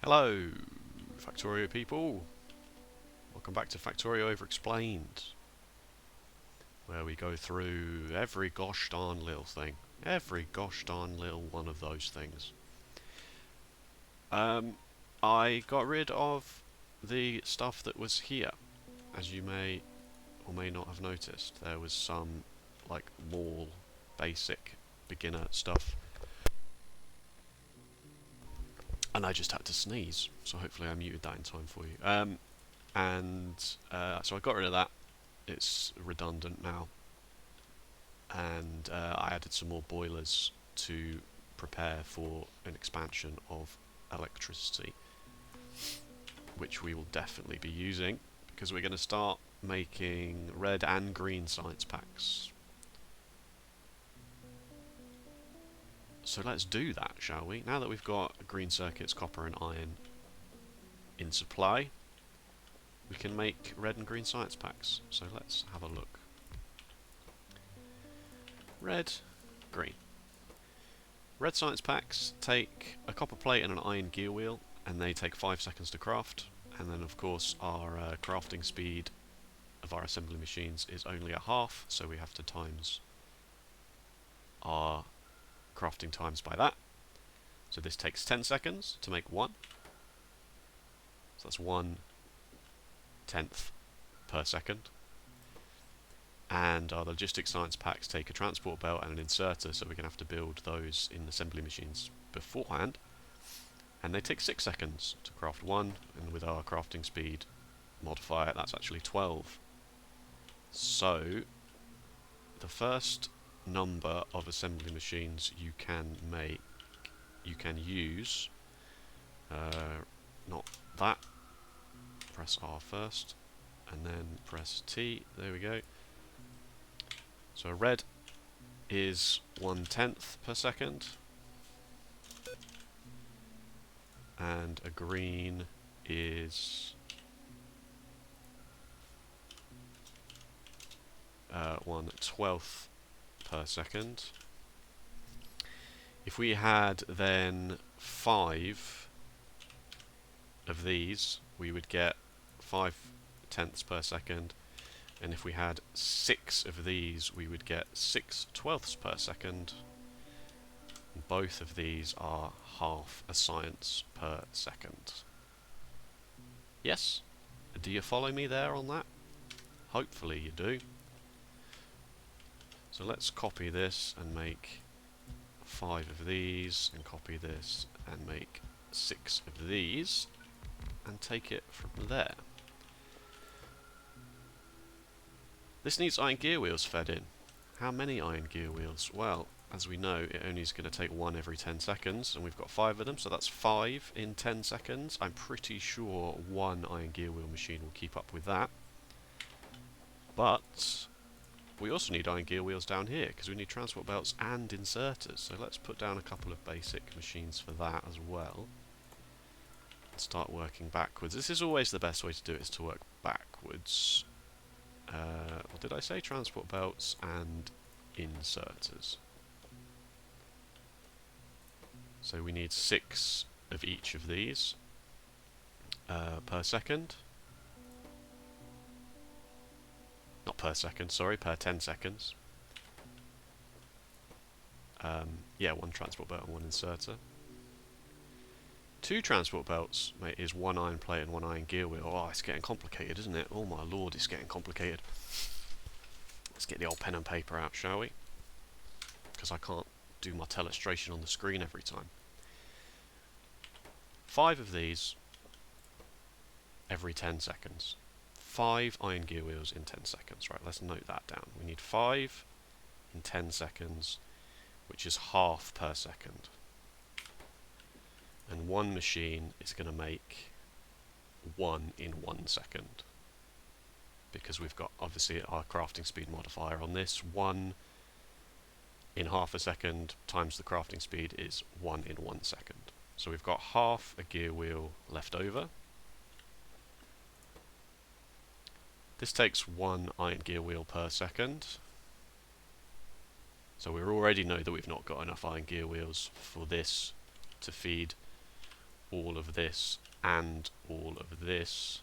Hello, Factorio people. Welcome back to Factorio Overexplained, where we go through every gosh darn little thing. Every gosh darn little one of those things. I got rid of the stuff that was here. As you may or may not have noticed, there was some, like, more basic beginner stuff. And I just had to sneeze, so hopefully I muted that in time for you. So I got rid of that. It's redundant now. And I added some more boilers to prepare for an expansion of electricity, which we will definitely be using, because we're going to start making red and green science packs. So let's do that, shall we? Now that we've got green circuits, copper and iron in supply, we can make red and green science packs. So let's have a look. Red, green. Red science packs take a copper plate and an iron gear wheel, and they take 5 seconds to craft. And then, of course, our crafting speed of our assembly machines is only at half, so we have to times our crafting times by that. So this takes 10 seconds to make one. So that's 1/10 per second. And our logistic science packs take a transport belt and an inserter, so we're going to have to build those in assembly machines beforehand. And they take 6 seconds to craft one, and with our crafting speed modifier, that's actually 12. So the first number of assembly machines you can use, not that, press R first, and then press T, there we go. So a red is 1/10 per second, and a green is 1/12 per second. If we had then 5 of these, we would get 5/10 per second, and if we had 6 of these, we would get 6/12 per second. And both of these are half a science per second. Yes? Do you follow me there on that? Hopefully you do. So let's copy this and make 5 of these, and copy this and make 6 of these, and take it from there. This needs iron gear wheels fed in. How many iron gear wheels? Well, as we know, it only is going to take one every 10 seconds, and we've got 5 of them, so that's 5 in 10 seconds. I'm pretty sure one iron gear wheel machine will keep up with that. But we also need iron gear wheels down here, because we need transport belts and inserters. So let's put down a couple of basic machines for that as well. And start working backwards. This is always the best way to do it, is to work backwards. What did I say? Transport belts and inserters. So we need 6 of each of these per second. Not per second, sorry, per 10 seconds. Yeah, 1 transport belt and 1 inserter. 2 transport belts, mate, is 1 iron plate and 1 iron gear wheel. Oh, it's getting complicated, isn't it? Oh my lord, it's getting complicated. Let's get the old pen and paper out, shall we? Because I can't do my telestration on the screen every time. 5 of these every 10 seconds. 5 iron gear wheels in 10 seconds. Right, let's note that down. We need 5 in 10 seconds, which is half per second. And one machine is going to make 1 in 1 second, because we've got obviously our crafting speed modifier on this. 1 in half a second times the crafting speed is 1 in 1 second. So we've got half a gear wheel left over. This takes 1 iron gear wheel per second. So we already know that we've not got enough iron gear wheels for this to feed all of this and all of this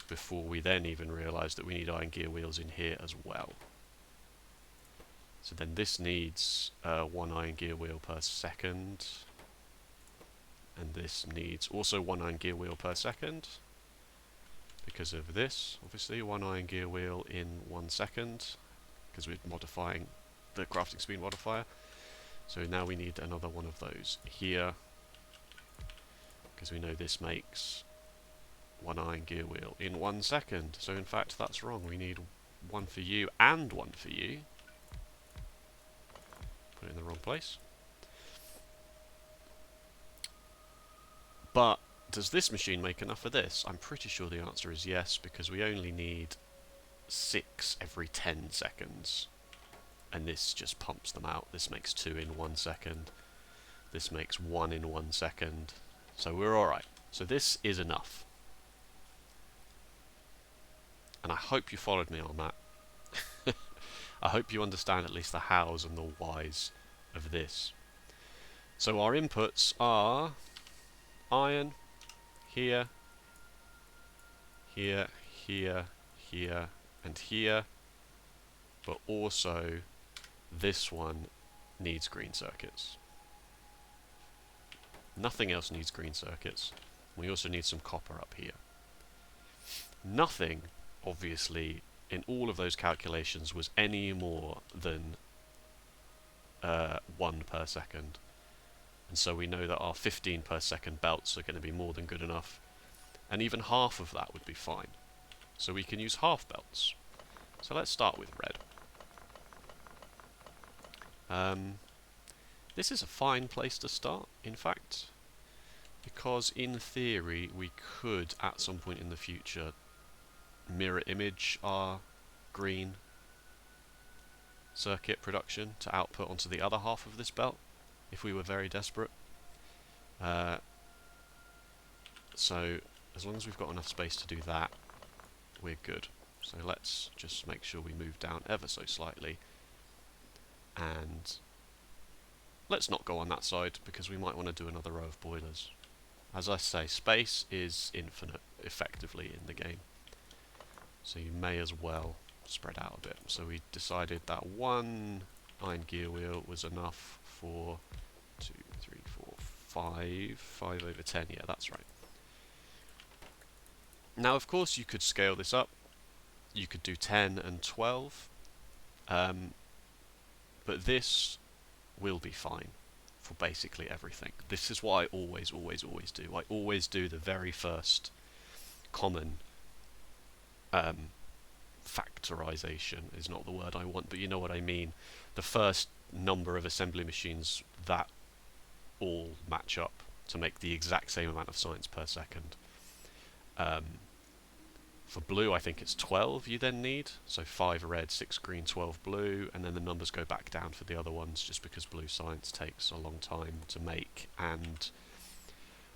before we then even realise that we need iron gear wheels in here as well. So then this needs 1 iron gear wheel per second, and this needs also 1 iron gear wheel per second because of this, obviously 1 iron gear wheel in 1 second because we're modifying the crafting speed modifier. So now we need another one of those here because we know this makes 1 iron gear wheel in 1 second. So in fact that's wrong, we need 1 for you and 1 for you. Put it in the wrong place. But does this machine make enough of this? I'm pretty sure the answer is yes, because we only need 6 every 10 seconds. And this just pumps them out. This makes 2 in 1 second. This makes 1 in 1 second. So we're alright. So this is enough. And I hope you followed me on that. I hope you understand at least the hows and the whys of this. So our inputs are iron, here, here, here, here, and here. But also this one needs green circuits. Nothing else needs green circuits. We also need some copper up here. Nothing, obviously, in all of those calculations was any more than 1 per second. And so we know that our 15 per second belts are going to be more than good enough. And even half of that would be fine. So we can use half belts. So let's start with red. This is a fine place to start, in fact, because in theory we could at some point in the future mirror image our green circuit production to output onto the other half of this belt if we were very desperate. So as long as we've got enough space to do that, we're good. So let's just make sure we move down ever so slightly, and let's not go on that side because we might want to do another row of boilers. As I say, space is infinite effectively in the game, so you may as well spread out a bit. So we decided that 1 iron gear wheel was enough for 2, 3, 4, 5 over 10. Yeah, that's right. Now, of course, you could scale this up. You could do 10 and 12, but this will be fine for basically everything. This is what I always do. I always do the very first common factorization is not the word I want, but you know what I mean. The first number of assembly machines that all match up to make the exact same amount of science per second. For blue, I think it's 12 you then need, so 5 red, 6 green, 12 blue, and then the numbers go back down for the other ones just because blue science takes a long time to make, and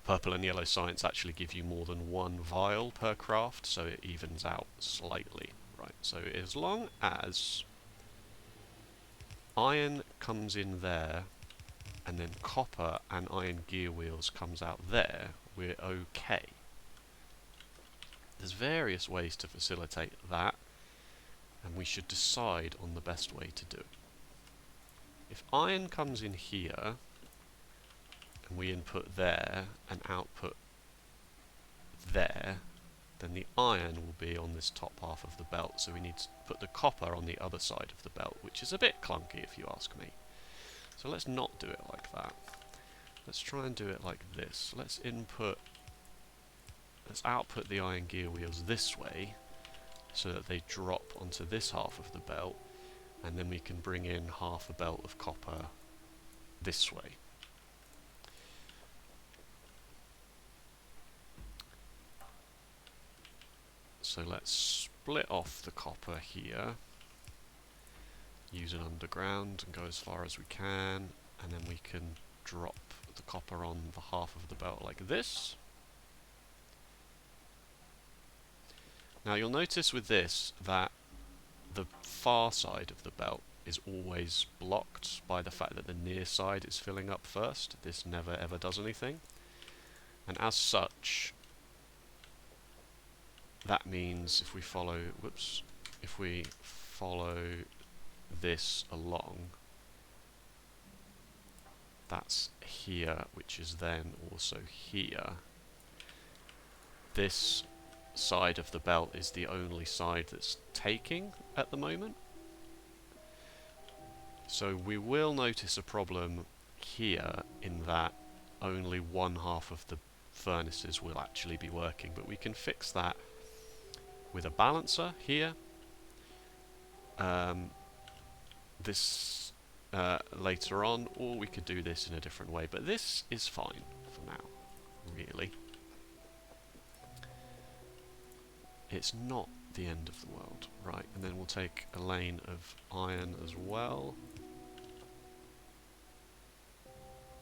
purple and yellow science actually give you more than 1 vial per craft, so it evens out slightly. Right, so as long as iron comes in there, and then copper and iron gear wheels comes out there, we're okay. There's various ways to facilitate that, and we should decide on the best way to do it. If iron comes in here, and we input there, and output there, then the iron will be on this top half of the belt, so we need to put the copper on the other side of the belt, which is a bit clunky if you ask me. So let's not do it like that. Let's try and do it like this. Let's output the iron gear wheels this way, so that they drop onto this half of the belt, and then we can bring in half a belt of copper this way. So let's split off the copper here, use an underground and go as far as we can, and then we can drop the copper on the half of the belt like this. Now you'll notice with this that the far side of the belt is always blocked by the fact that the near side is filling up first. This never ever does anything. And as such, that means if we follow, whoops, if we follow this along, that's here, which is then also here. This side of the belt is the only side that's taking at the moment. So we will notice a problem here in that only one half of the furnaces will actually be working, but we can fix that with a balancer here. This later on, or we could do this in a different way, but this is fine for now, really. It's not the end of the world, right? And then we'll take a lane of iron as well.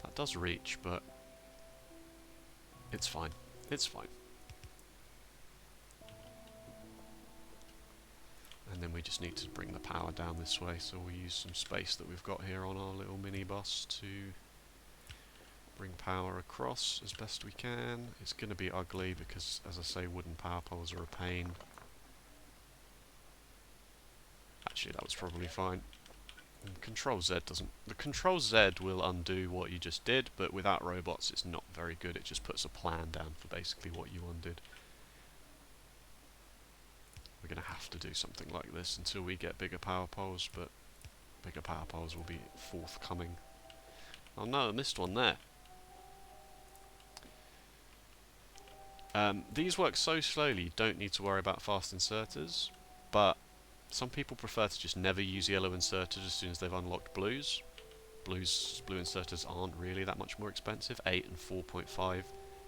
That does reach, but it's fine. It's fine. And then we just need to bring the power down this way, so we'll use some space that we've got here on our little mini bus to bring power across as best we can. It's going to be ugly because, as I say, wooden power poles are a pain. Actually, that was probably fine. Control Z doesn't... The Control Z will undo what you just did, but without robots it's not very good. It just puts a plan down for basically what you undid. We're going to have to do something like this until we get bigger power poles, but bigger power poles will be forthcoming. Oh no, I missed one there. These work so slowly you don't need to worry about fast inserters, but some people prefer to just never use yellow inserters as soon as they've unlocked blues. Blue inserters aren't really that much more expensive, 8 and 4.5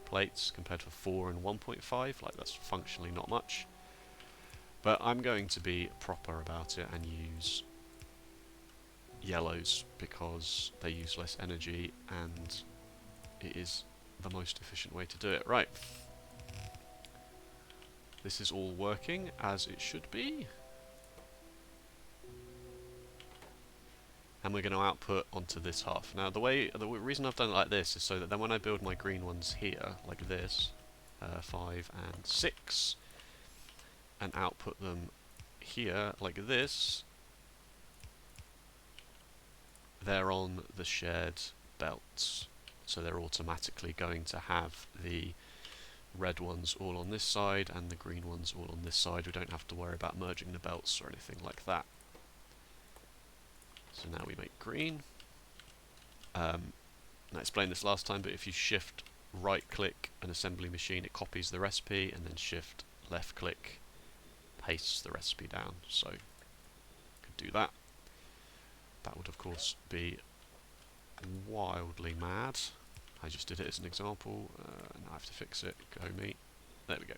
plates compared to 4 and 1.5, like that's functionally not much. But I'm going to be proper about it and use yellows because they use less energy and it is the most efficient way to do it. Right. This is all working as it should be. And we're going to output onto this half. Now the reason I've done it like this is so that then when I build my green ones here, like this, 5 and 6, and output them here, like this, they're on the shared belts. So they're automatically going to have the red ones all on this side and the green ones all on this side. We don't have to worry about merging the belts or anything like that. So now we make green. I explained this last time, but if you shift right click an assembly machine, it copies the recipe, and then shift left click pastes the recipe down. So could do that. That would of course be wildly mad. I just did it as an example. Now I have to fix it. Go me. There we go.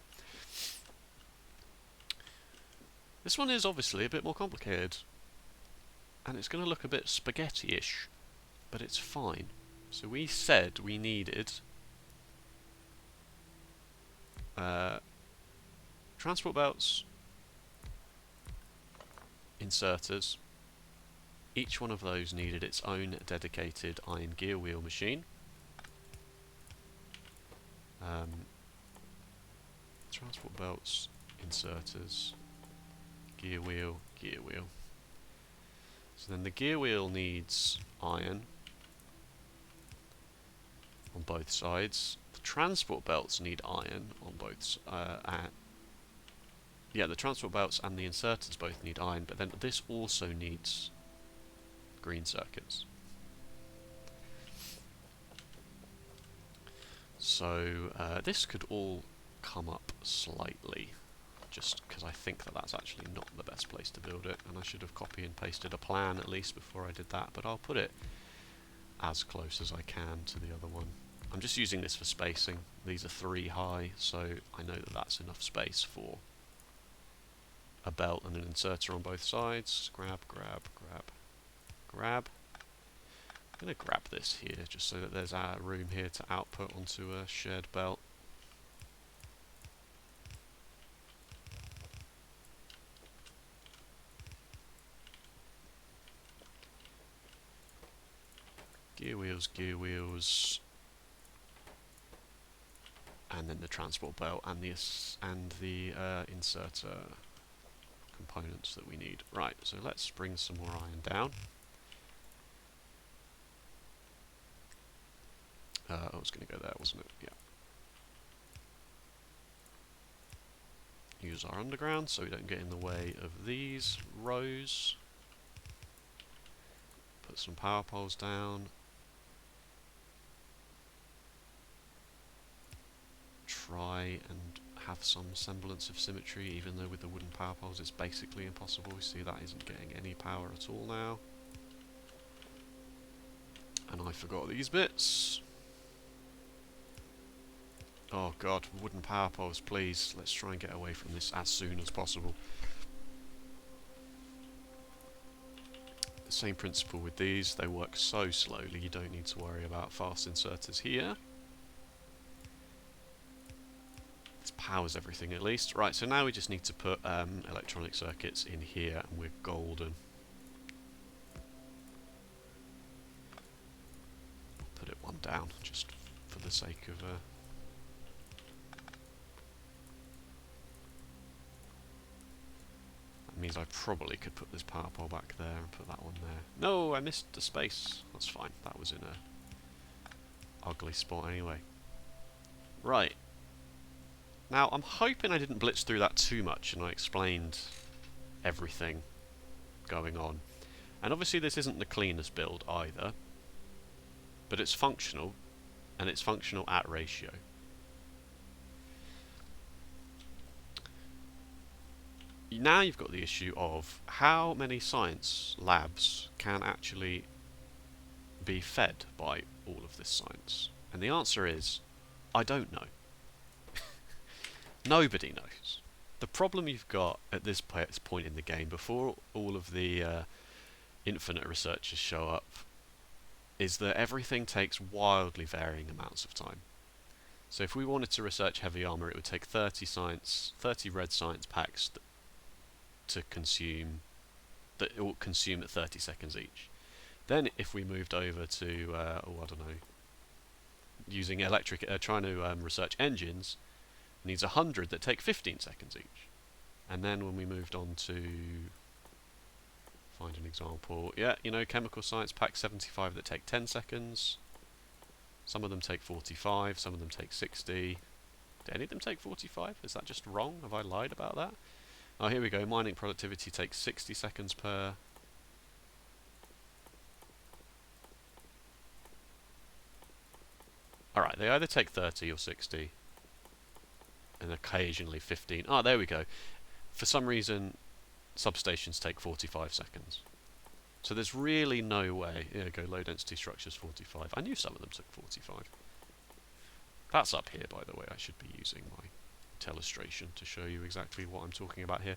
This one is obviously a bit more complicated, and it's going to look a bit spaghetti-ish, but it's fine. So we said we needed transport belts, inserters. Each one of those needed its own dedicated iron gear wheel machine. Transport belts, inserters, gear wheel, gear wheel. So then the gear wheel needs iron on both sides. The transport belts need iron on both yeah, the transport belts and the inserters both need iron, but then this also needs green circuits. So this could all come up slightly, just because I think that that's actually not the best place to build it, and I should have copy and pasted a plan at least before I did that, but I'll put it as close as I can to the other one. I'm just using this for spacing. These are 3 high, so I know that that's enough space for a belt and an inserter on both sides. Grab, grab, grab, grab. I'm going to grab this here just so that there's room here to output onto a shared belt. Gear wheels, gear wheels. and then the transport belt and the inserter components that we need. Right, so let's bring some more iron down. I was going to go there, wasn't it? Yeah. Use our underground so we don't get in the way of these rows. Put some power poles down. Try and have some semblance of symmetry, even though with the wooden power poles it's basically impossible. We see that isn't getting any power at all now. And I forgot these bits. Oh god, wooden power poles, please. Let's try and get away from this as soon as possible. The same principle with these, they work so slowly, you don't need to worry about fast inserters here. This powers everything at least. Right, so now we just need to put electronic circuits in here, and we're golden. Put it one down, just for the sake of... That means I probably could put this power pole back there and put that one there. No, I missed the space. That's fine, that was in a ugly spot anyway. Right. Now, I'm hoping I didn't blitz through that too much and I explained everything going on. And obviously this isn't the cleanest build either, but it's functional, and it's functional at ratio. Now you've got the issue of how many science labs can actually be fed by all of this science. And the answer is, I don't know. Nobody knows. The problem you've got at this point in the game, before all of the infinite researchers show up, is that everything takes wildly varying amounts of time. So if we wanted to research heavy armor, it would take 30 red science packs to consume, that it will consume at 30 seconds each. Then if we moved over to, I don't know, using trying to research engines, it needs 100 that take 15 seconds each. And then when we moved on to, find an example, yeah, you know, chemical science pack 75 that take 10 seconds. Some of them take 45, some of them take 60. Do any of them take 45? Is that just wrong? Have I lied about that? Oh, here we go. Mining productivity takes 60 seconds per. Alright, they either take 30 or 60. And occasionally 15. Ah, there we go. For some reason, substations take 45 seconds. So there's really no way. Here we go, low density structures 45. I knew some of them took 45. That's up here, by the way. I should be using my telestration to show you exactly what I'm talking about here.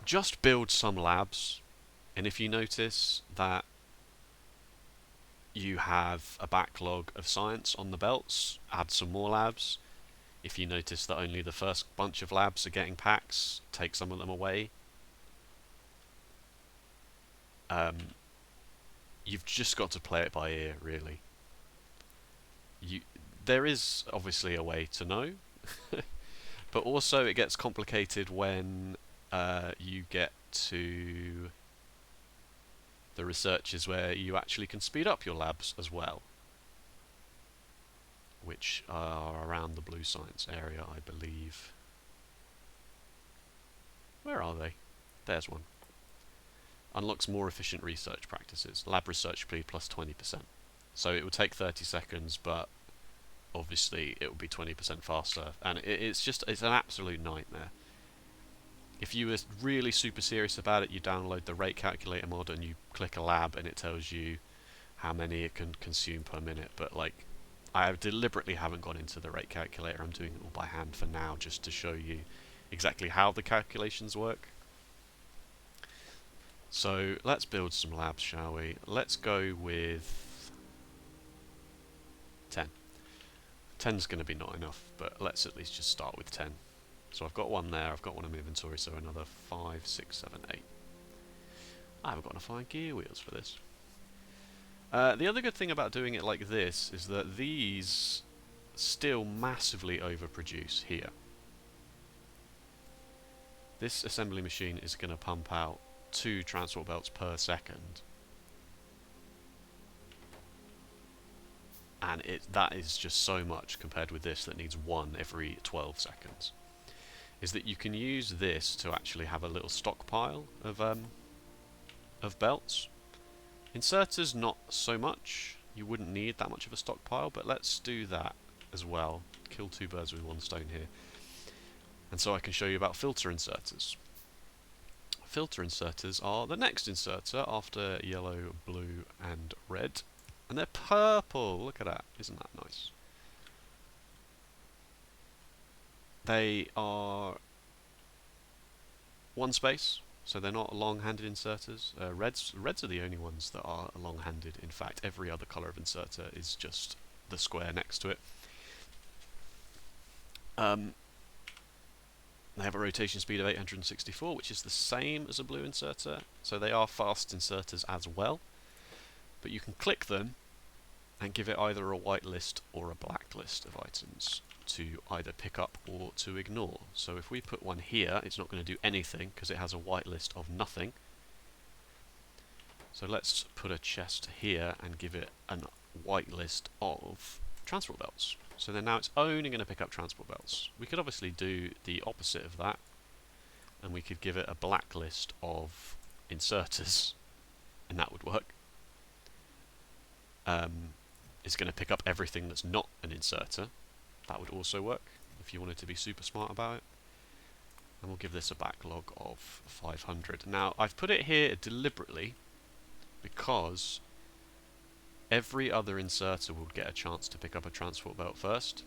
Just build some labs, and if you notice that you have a backlog of science on the belts, add some more labs. If you notice that only the first bunch of labs are getting packs, take some of them away. You've just got to play it by ear, really. There is obviously a way to know, but also it gets complicated when you get to the researches where you actually can speed up your labs as well, which are around the blue science area, I believe. Where are they? There's one. Unlocks more efficient research practices. Lab research speed plus 20%. So it would take 30 seconds, but obviously it would be 20% faster, and it's an absolute nightmare. If you were really super serious about it, you download the rate calculator mod and you click a lab and it tells you how many it can consume per minute. But like, I deliberately haven't gone into the rate calculator. I'm doing it all by hand for now, just to show you exactly how the calculations work. So let's build some labs, shall we? Let's go with 10. 10's going to be not enough, but let's at least just start with 10. So I've got one there, I've got one in my inventory, so another 5, 6, 7, 8. I haven't got enough iron gear wheels for this. The other good thing about doing it like this is that these still massively overproduce here. This assembly machine is going to pump out 2 transport belts per second. And that is just so much compared with this that needs 1 every 12 seconds. Is that you can use this to actually have a little stockpile of belts. Inserters not so much. You wouldn't need that much of a stockpile, but let's do that as well. Kill 2 birds with 1 stone here. And so I can show you about filter inserters. Filter inserters are the next inserter after yellow, blue and red. And they're purple. Look at that. Isn't that nice? They are 1 space, so they're not long-handed inserters. Reds are the only ones that are long-handed. In fact, every other colour of inserter is just the square next to it. They have a rotation speed of 864, which is the same as a blue inserter, so they are fast inserters as well. But you can click them and give it either a white list or a black list of items to either pick up or to ignore. So if we put one here, it's not going to do anything because it has a white list of nothing. So let's put a chest here and give it a white list of transport belts. So then now it's only going to pick up transport belts. We could obviously do the opposite of that, and we could give it a black list of inserters, and that would work. It's going to pick up everything that's not an inserter. That would also work if you wanted to be super smart about it. And we'll give this a backlog of 500. Now, I've put it here deliberately because every other inserter will get a chance to pick up a transport belt first.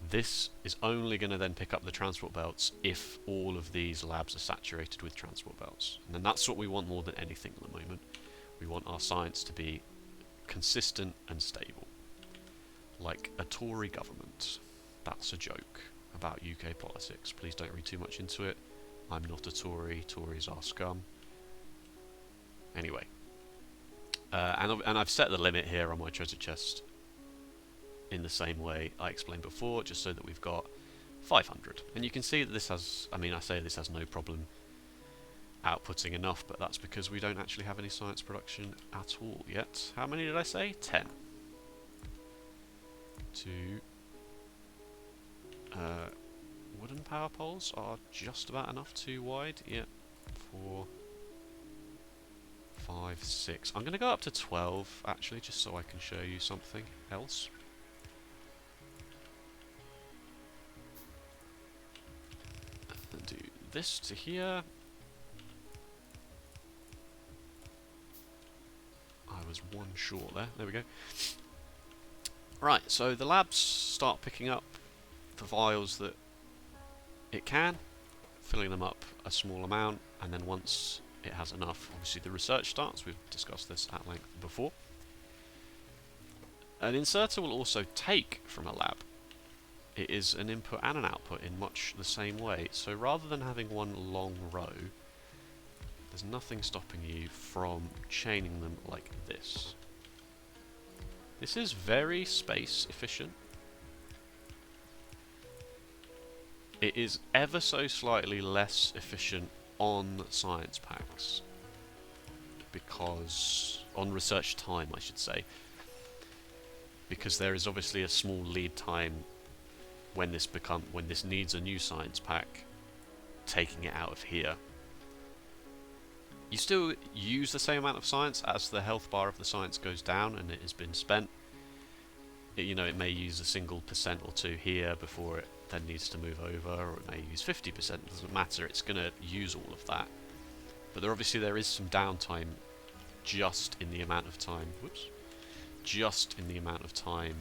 This is only going to then pick up the transport belts if all of these labs are saturated with transport belts. And then that's what we want more than anything at the moment. We want our science to be consistent and stable. Like a Tory government. That's a joke about UK politics. Please don't read too much into it. I'm not a Tory. Tories are scum. Anyway. And I've set the limit here on my treasure chest in the same way I explained before, just so that we've got 500. And you can see that this has, I mean, I say this has no problem outputting enough, but that's because we don't actually have any science production at all yet. How many did I say? 10. 2 wooden power poles are just about enough, 2 wide. Yep. 4, 5, 6. I'm going to go up to 12 actually, just so I can show you something else. And do this to here. I was 1 short there. There we go. Right, so the labs start picking up the vials that it can, filling them up a small amount, and then once it has enough, obviously the research starts. We've discussed this at length before. An inserter will also take from a lab. It is an input and an output in much the same way, so rather than having one long row, there's nothing stopping you from chaining them like this. This is very space efficient. It is ever so slightly less efficient on science packs, because on research time I should say, because there is obviously a small lead time when this needs a new science pack, taking it out of here. You still use the same amount of science as the health bar of the science goes down and it has been spent. You know, it may use a single % or 2 here before it then needs to move over, or it may use 50%, it doesn't matter, it's going to use all of that. But there is some downtime just in the amount of time, just in the amount of time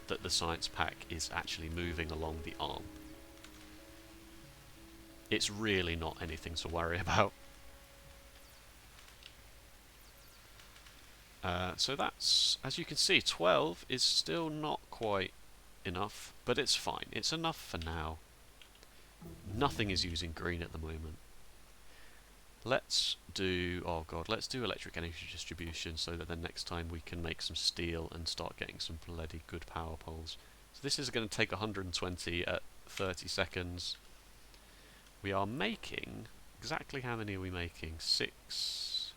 that the science pack is actually moving along the arm. It's really not anything to worry about. So that's, as you can see, 12 is still not quite enough, but it's fine. It's enough for now. Nothing is using green at the moment. Let's do, oh god, let's do electric energy distribution so that then next time we can make some steel and start getting some bloody good power poles. So this is going to take 120 at 30 seconds. We are making, exactly how many are we making? 6,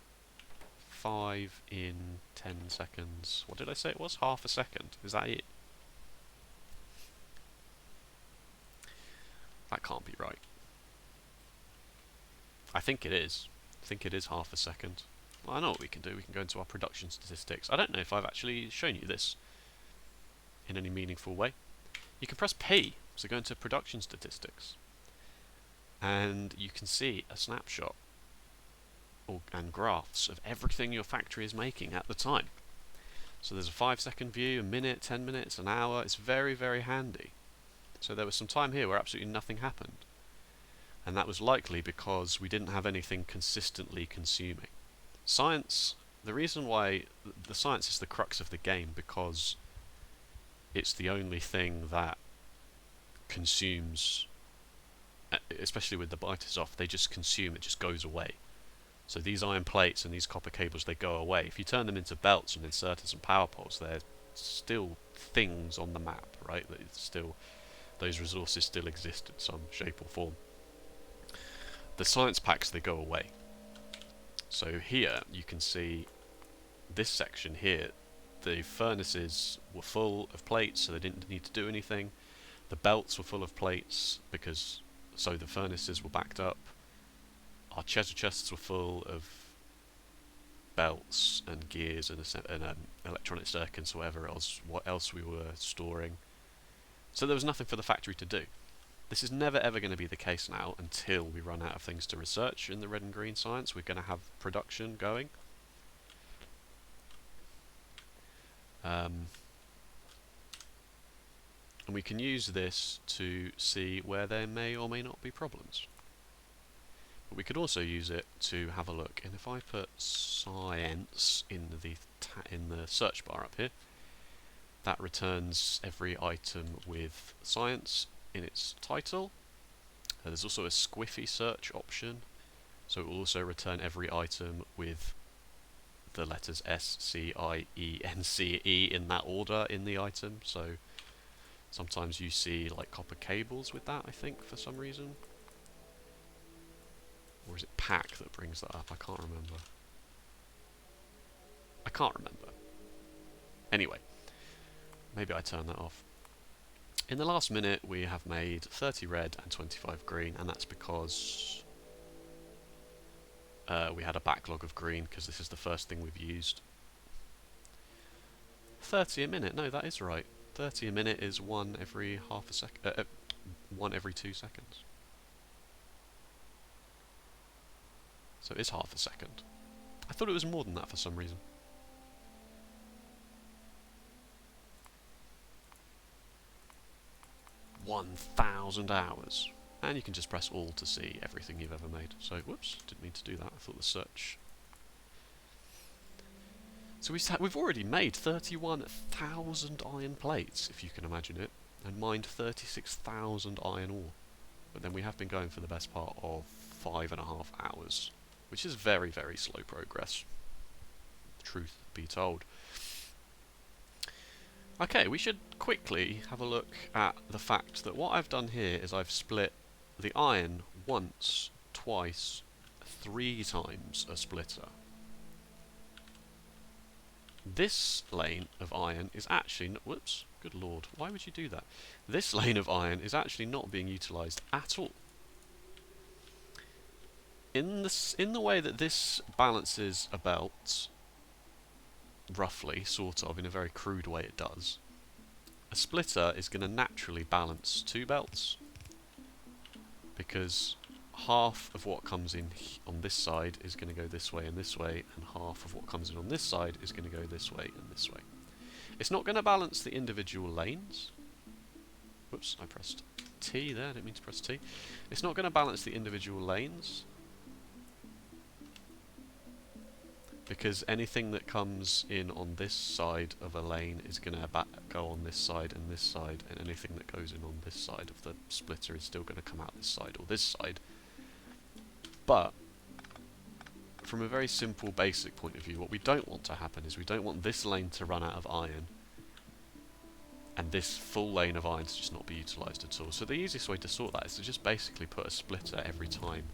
5 in 10 seconds. What did I say it was? Half a second. Is that it? That can't be right. I think it is. I think it is half a second. Well, I know what we can do. We can go into our production statistics. I don't know if I've actually shown you this in any meaningful way. You can press P, so go into production statistics, and you can see a snapshot and graphs of everything your factory is making at the time. So there's a 5-second view, a minute, 10 minutes, an hour. It's very, very handy. So there was some time here where absolutely nothing happened. And that was likely because we didn't have anything consistently consuming. Science, the reason why the science is the crux of the game, because it's the only thing that consumes, especially with the biters off, they just consume, it just goes away. So these iron plates and these copper cables, they go away. If you turn them into belts and inserters and power poles, they're still things on the map, right? It's still, those resources still exist in some shape or form. The science packs, they go away. So here you can see this section here, the furnaces were full of plates, so they didn't need to do anything. The belts were full of plates because so the furnaces were backed up. Our treasure chests were full of belts and gears and electronic circuits, whatever else, what else we were storing. So there was nothing for the factory to do. This is never ever going to be the case now until we run out of things to research in the red and green science. We're going to have production going. And we can use this to see where there may or may not be problems. But we could also use it to have a look. And if I put science in the search bar up here, that returns every item with science in its title. There's also a squiffy search option, so it will also return every item with the letters S, C, I, E, N, C, E in that order in the item. So sometimes you see like copper cables with that, I think, for some reason. Or is it pack that brings that up? I can't remember. I can't remember. Anyway, maybe I turn that off. In the last minute we have made 30 red and 25 green, and that's because we had a backlog of green because this is the first thing we've used. 30 a minute, no, that is right. 30 a minute is one every half a second, one every 2 seconds. So it is half a second. I thought it was more than that for some reason. $1,000 hours. And you can just press all to see everything you've ever made. So, whoops, didn't mean to do that. I thought the search. So we've already made 31,000 iron plates, if you can imagine it, and mined 36,000 iron ore. But then we have been going for the best part of 5.5 hours, which is very, very slow progress. Truth be told. Okay, we should quickly have a look at the fact that what I've done here is I've split the iron once, twice, 3 times a splitter. This lane of iron is actually, whoops, good lord, why would you do that? This lane of iron is actually not being utilised at all. In the way that this balances a belt, roughly, sort of, in a very crude way it does, a splitter is going to naturally balance 2 belts, because half of what comes in on this side is going to go this way, and half of what comes in on this side is going to go this way and this way. It's not going to balance the individual lanes. Whoops, I pressed T there, I didn't mean to press T. It's not going to balance the individual lanes, because anything that comes in on this side of a lane is going to go on this side, and anything that goes in on this side of the splitter is still going to come out this side or this side. But from a very simple, basic point of view, what we don't want to happen is we don't want this lane to run out of iron and this full lane of iron to just not be utilised at all. So the easiest way to sort that is to just basically put a splitter every time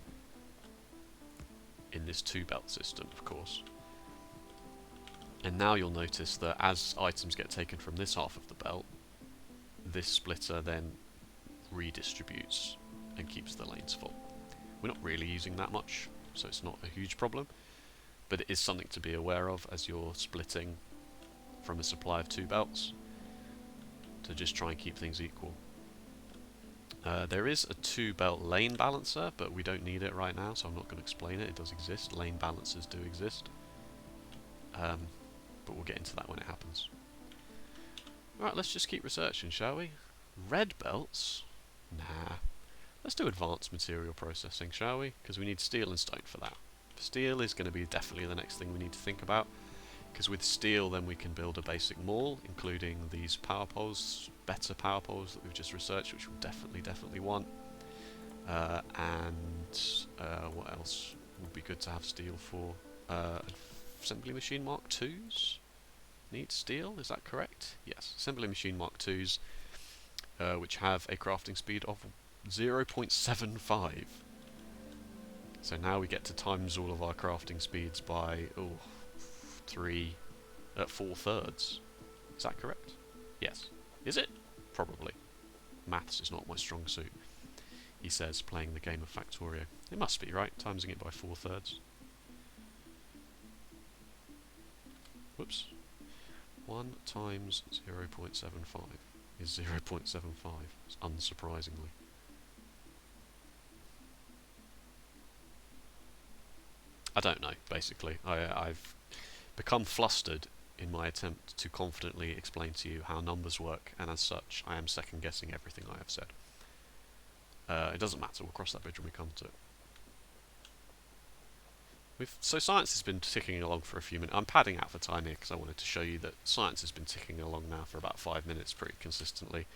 in this 2-belt system, of course. And now you'll notice that as items get taken from this half of the belt, this splitter then redistributes and keeps the lanes full. We're not really using that much, so it's not a huge problem, but it is something to be aware of as you're splitting from a supply of 2 belts, to just try and keep things equal. There is a 2-belt lane balancer, but we don't need it right now, so I'm not going to explain it. It does exist. Lane balancers do exist. But we'll get into that when it happens. Alright, let's just keep researching, shall we? Red belts? Nah. Let's do advanced material processing, shall we? Because we need steel and stone for that. Steel is going to be definitely the next thing we need to think about. Because with steel then we can build a basic mall, including these power poles, better power poles that we've just researched, which we'll definitely want. What else would be good to have steel for? Assembly machine Mark IIs need steel, is that correct? Yes, assembly machine Mark IIs, which have a crafting speed of 0.75. So now we get to times all of our crafting speeds by 4/3. Is that correct? Yes. Is it? Probably. Maths is not my strong suit, he says, playing the game of Factorio. It must be, right? Timesing it by 4/3. Whoops. 1 times 0.75 is 0.75, unsurprisingly. I don't know, basically. I've become flustered in my attempt to confidently explain to you how numbers work, and as such, I am second-guessing everything I have said. It doesn't matter, we'll cross that bridge when we come to it. So science has been ticking along for a few minutes. I'm padding out for time here because I wanted to show you that science has been ticking along now for about 5 minutes pretty consistently.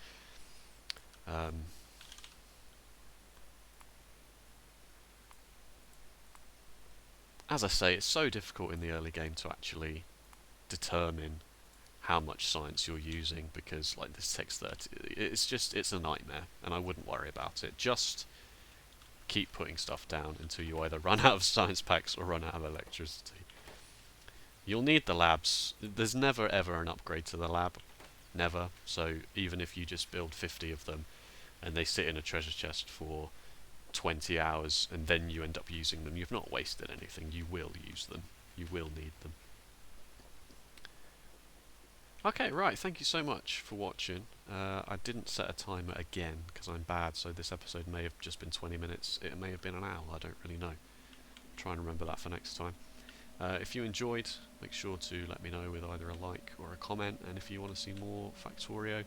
As I say, it's so difficult in the early game to actually determine how much science you're using, because like this takes 30. It's a nightmare, and I wouldn't worry about it. Just keep putting stuff down until you either run out of science packs or run out of electricity. You'll need the labs. There's never ever an upgrade to the lab. Never. So even if you just build 50 of them and they sit in a treasure chest for 20 hours and then you end up using them, you've not wasted anything. You will use them. You will need them. Okay, right, thank you so much for watching. I didn't set a timer again because I'm bad, so this episode may have just been 20 minutes. It may have been an hour, I don't really know. Try and remember that for next time. If you enjoyed, make sure to let me know with either a like or a comment, and if you want to see more Factorio,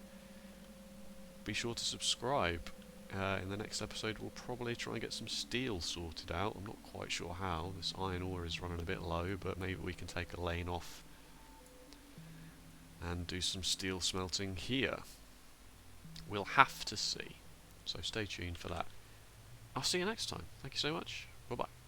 be sure to subscribe. In the next episode we'll probably try and get some steel sorted out. I'm not quite sure how. This iron ore is running a bit low, but maybe we can take a lane off and do some steel smelting here. We'll have to see. So stay tuned for that. I'll see you next time. Thank you so much. Bye bye.